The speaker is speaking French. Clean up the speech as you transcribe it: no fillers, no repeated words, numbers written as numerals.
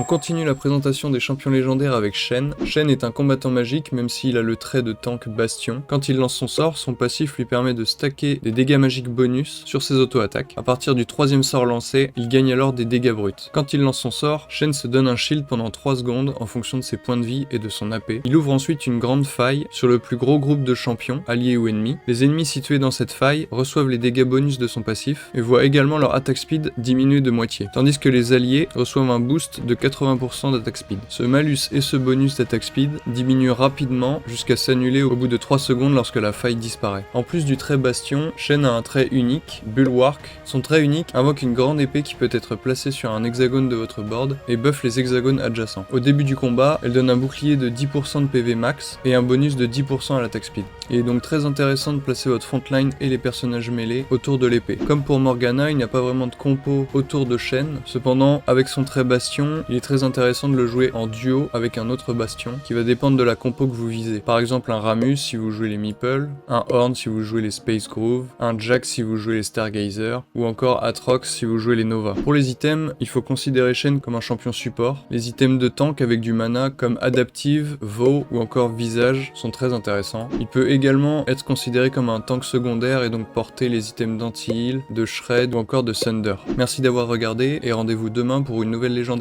continue la présentation des champions légendaires avec Shen. Shen est un combattant magique même s'il a le trait de tank Bastion. Quand il lance son sort, son passif lui permet de stacker des dégâts magiques bonus sur ses auto-attaques. À partir du troisième sort lancé, il gagne alors des dégâts bruts. Quand il lance son sort, Shen se donne un shield pendant 3 secondes en fonction de ses points de vie et de son AP. Il ouvre ensuite une grande faille sur le plus gros groupe de champions, alliés ou ennemis. Les ennemis situés dans cette faille reçoivent les dégâts bonus de son passif et voient également leur attack speed diminuer de moitié, tandis que les alliés reçoivent un boost de 80% d'attack speed. Ce malus et ce bonus d'attack speed diminuent rapidement jusqu'à s'annuler au bout de 3 secondes lorsque la faille disparaît. En plus du trait Bastion, Shen a un trait unique, Bulwark. Son trait unique invoque une grande épée qui peut être placée sur un hexagone de votre board et buff les hexagones adjacents. Au début du combat, elle donne un bouclier de 10% de PV max et un bonus de 10% à l'attack speed. Il est donc très intéressant de placer votre frontline et les personnages mêlés autour de l'épée. Comme pour Morgana, il n'y a pas vraiment de compo autour de Shen, cependant avec son trait Bastion, il est très intéressant de le jouer en duo avec un autre Bastion qui va dépendre de la compo que vous visez. Par exemple un Ramus si vous jouez les Meeple, un Horn si vous jouez les Space Groove, un Jack si vous jouez les Stargazer, ou encore Atrox si vous jouez les Nova. Pour les items, il faut considérer Shen comme un champion support. Les items de tank avec du mana comme Adaptive, Vow ou encore Visage sont très intéressants. Il peut également être considéré comme un tank secondaire et donc porter les items d'anti-heal, de Shred ou encore de Thunder. Merci d'avoir regardé et rendez-vous demain pour une nouvelle légendaire.